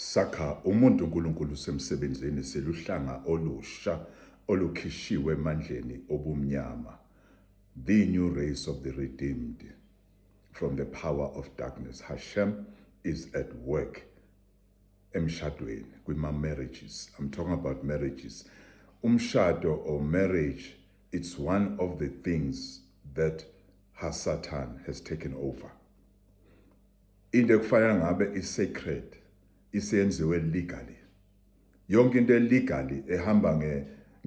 Sakha umuntu uNkulunkulu semsebenzini seluhlanga olusha olukhishiwe emandleni obumnyama, the new race of the redeemed from the power of darkness. Hashem is at work emshadweni marriages. I'm talking about marriages. Umshado or marriage, it's one of the things that Satan has taken over. Into ekufana ngabe is sacred, isenziwe legally. Yonke into legally ehamba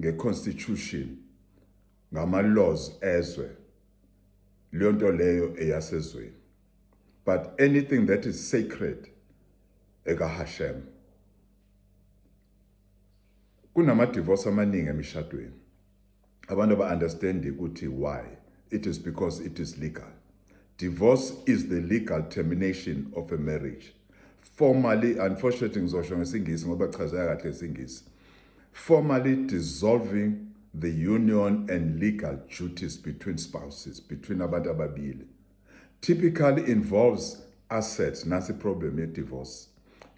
nge-constitution, ngama-laws ezwe, leyo nto leyo eyasezweni. But anything that is sacred, eka Hashem. Kunama-divorce amaningi emishadweni. Abantu ba-understand ukuthi why. It is because it is legal. Divorce is the legal termination of a marriage. Formally, unfortunately, ngizosho ngesingisi ngoba chazeka kahle isingisi. Formally dissolving the union and legal duties between spouses, between abantu ababili. Typically involves assets, nasi problem ye divorce,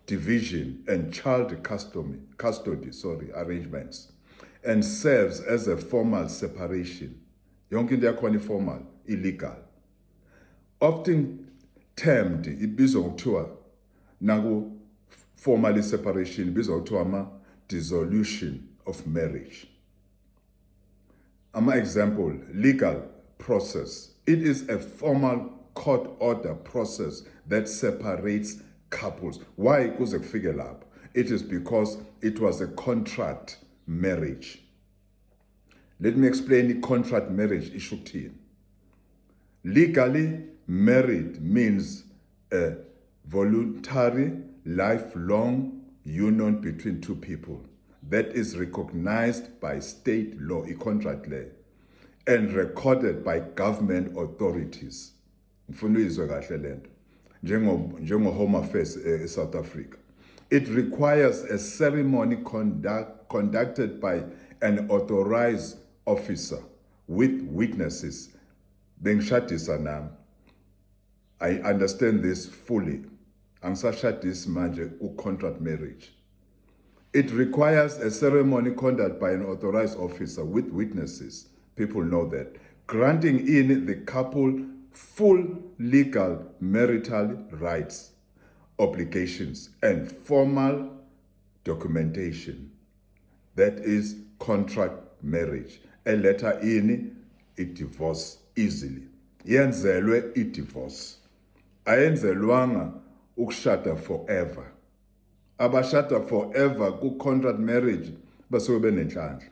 division and child custody arrangements, and serves as a formal separation. Yonke into yakhona formal, illegal. Often termed, ibizwa ngokuthiwa naku formally separation, ibizwa ngokuthiwa ama dissolution of marriage. Example, legal process. It is a formal court order process that separates couples. Why kuze kufike lapho? It is because it was a contract marriage. Let me explain the contract marriage issue to you. Legally married means a voluntary, lifelong union between two people that is recognized by state law, a contract law, and recorded by government authorities. Njengo Home Affairs South Africa. It requires a ceremony conducted by an authorized officer with witnesses. Bengishadisa nami. I understand this fully. Angisashadisi manje contract marriage. It requires a ceremony conducted by an authorized officer with witnesses. People know that. Granting in the couple full legal marital rights, obligations, and formal documentation. That is contract marriage. A letter in, it divorce easily. Yenzelwe it divorce. Ayenzelwanga ukushada forever. Abashada forever ku contract marriage basuke benenhlanhla.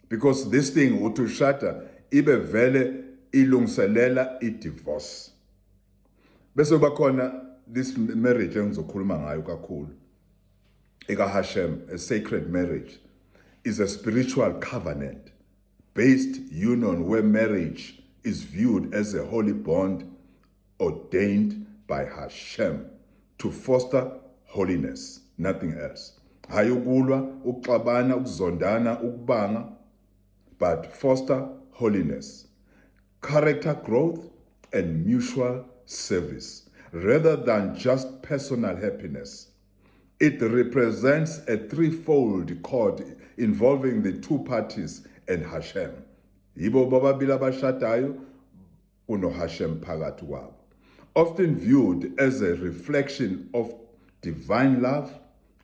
Because this thing utushada ibe vele ilungiselela i-divorce. Bese bakhona this marriage engizokhuluma ngayo kakhulu. Eka Hashem, a sacred marriage, is a spiritual covenant-based union where marriage is viewed as a holy bond ordained by Hashem to foster holiness, nothing else. Hayi ukulwa, ukuxabana, ukuzondana, ukubanga, but foster holiness, character growth, and mutual service, rather than just personal happiness. It represents a threefold cord involving the two parties and Hashem. Yibo bobabili abashadayo uno Hashem phakathi kwabo. Often viewed as a reflection of divine love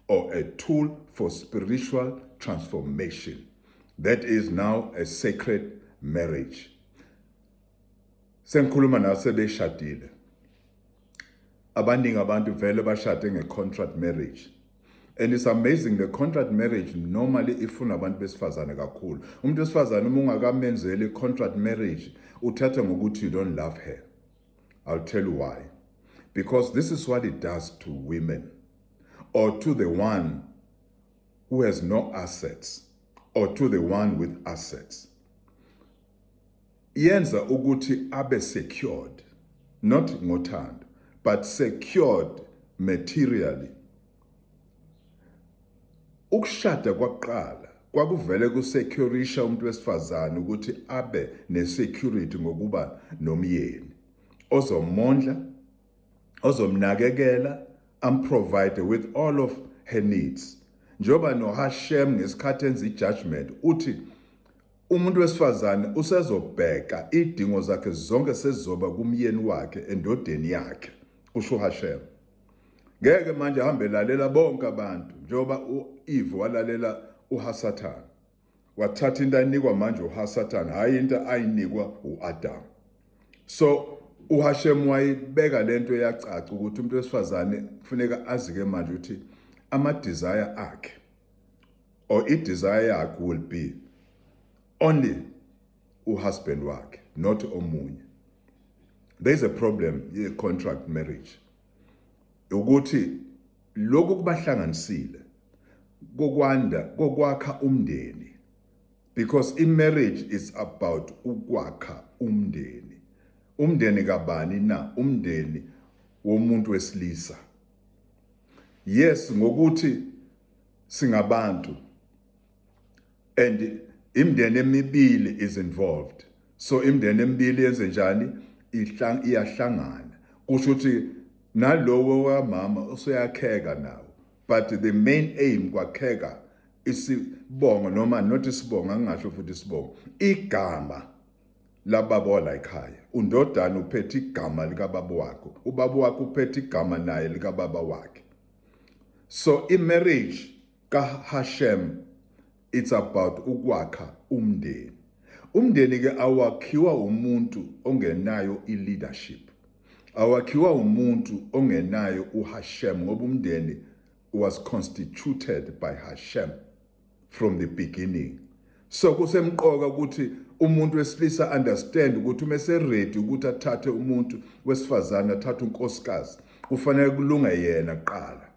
or a tool for spiritual transformation. That is now a sacred marriage. Sengikhuluma nasebeshadile. Abaningi abantu vele bashade nge-contract marriage. And it's amazing, the contract marriage normally ifuna abantu besifazane kakhulu. Umuntu wesifazane uma ungakamenzeli i-contract marriage, uthatha ngokuthi you don't love her. I'll tell you why. Because this is what it does to women, or to the one who has no assets, or to the one with assets. Yenza ukuthi abe secured, not ngothando, but secured materially. Ukushada kwaqala kwakuvele kusecurisha umuntu wesifazane ukuthi abe nesecurity ngokuba nomyeni ozomondla, ozomnakekela, amprovide with all of her needs. Njoba no Hashem ngesikhathi enza ijudgment uthi umuntu wesifazane usezobheka idingo zakhe zonke sezizoba kumyeni wakhe endodeni yakhe, kusho Hashem. Ngeke manje ahambe lalela bonke abantu njoba uEve walalela uHasathana. Wathatha into ayinikwa manje uHasathana, hayi into ayinikwa uAdam. So uHashem wayibeka lento yacaca ukuthi umuntu wesifazane kufuneka azike manje ukuthi ama-desire akhe or i-desire yakhe will be only uhusband wakhe, not omunye. There is a problem in contract marriage. Ukuthi lokhu kubahlanganisile kokwakha umndeni, because marriage is about ukwakha umndeni. Umndeni kabani na? Umndeni womuntu wesilisa. Yes, ngokuthi singabantu and imndeni emibili is involved. So imndeni emibili yenze njani? Iyahlangana. Kusho ukuthi nalowo wamama useyakheka nawo. But the main aim kwakheka isibongo, noma not isibongo, angingasho futhi isibongo, igama lababa la ekhaya. Undodana uphethe igama likababa wakho, ubaba wakho uphethe igama naye likababa wakhe. So in marriage ka Hashem, it's about ukwakha umndeni. Umndeni ke awakhiwa umuntu ongenayo i-leadership. Awakhiwa umuntu ongenayo uHashem, ngoba umndeni was constituted by Hashem from the beginning. So kusemqoka ukuthi umuntu wesilisa understand ukuthi umese ready ukuthi athathe umuntu wesifazane, athathe unkosikazi, kufanele kulunga yena kuqala.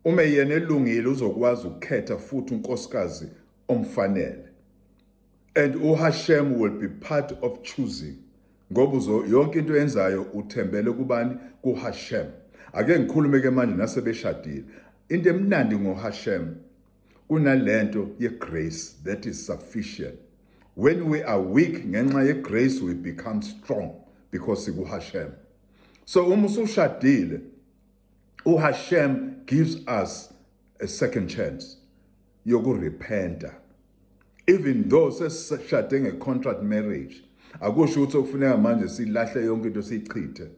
Uma yena elungile uzokwazi ukukhetha futhi unkosikazi omfanele. And uHashem will be part of choosing. Ngoba yonke into yenzayo uthembele kubani? KuHashem. Ake ngikhulume ke manje nasebeshadile. Into emnandi ngoHashem kunalento ye-grace that is sufficient. When we are weak, ngenxa ye-grace we become strong because kuHashem. So uma usushadile, uHashem gives us a second chance yokurepenta. Even though sesishade nge-contract marriage, akusho ukuthi okufuneka manje silahle yonke into siyichithe.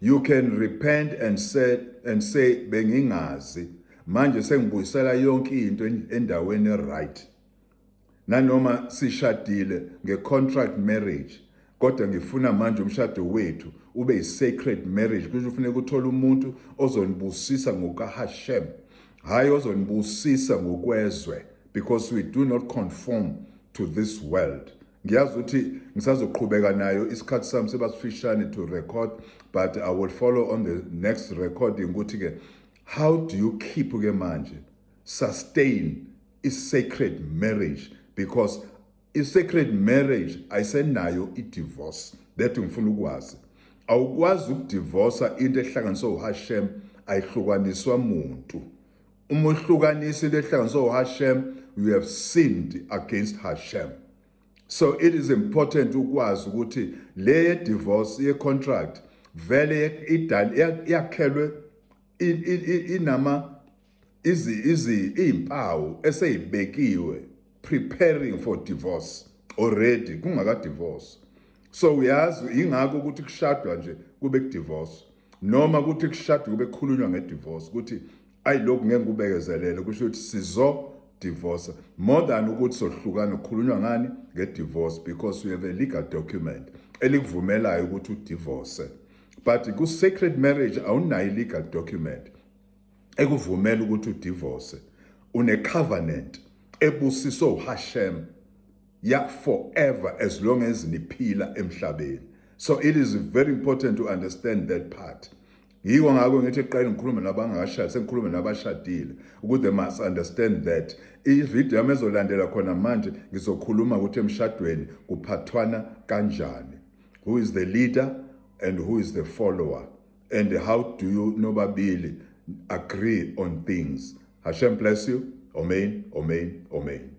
You can repent and say bengingazi, manje sengibuyisela yonke into endaweni right. Nanoma sishadile nge-contract marriage, kodwa ngifuna manje umshado wethu ube yi-sacred marriage. Kusho ufuneka uthole umuntu ozonibusisa ngokaHashem, hayi ozonibusisa ngokwezwe, because we do not conform to this world. Ngiyazi ukuthi ngisazoqhubeka nayo isikhathi sami sebasifishane to record, but I will follow on the next recording ukuthi ke how do you keep ke manje sustain is sacred marriage, because is sacred marriage ayisenayo i-divorce. That ngifuna ukwazi. Awukwazi ukudivorce into ehlanganiswa uHashem ayihlukaniswa muntu. Uma uhlukanisa into ehlanganiswa uHashem, you have sinned against Hashem. So it is important ukwazi ukuthi le divorce ye contract vele yakhelwe inama izimpawu eseyibekiwe preparing for divorce already kungaka divorce. So uyazi ingakho ukuthi kushadwa nje kube divorce, noma ukuthi kushadwa kube khulunywa ngedivorce ukuthi ayilokhu ngeke kubekezelele, kusho ukuthi sizo divorce more than ukuthi sohlukana ukukhulunywa ngani nge-divorce, because we have a legal document elikuvumelayo ukuthi udivorce. But ku-sacred marriage awunayo legal document ekuvumela ukuthi udivorce. Une-covenant ebusiswe uHashem ya forever as long as niphila emhlabeni. So it is very important to understand that part. Yiko ngako ngithi eqala ngikhuluma nabangakashadi, sengikhuluma nabashadile ukuthi they must understand that. Ivideo yami ezolandela khona manje ngizokhuluma ukuthi emshadweni kuphathwana kanjani. Who is the leader and who is the follower, and how do you nobabili agree on things. Hashem bless you. Amen, amen, amen.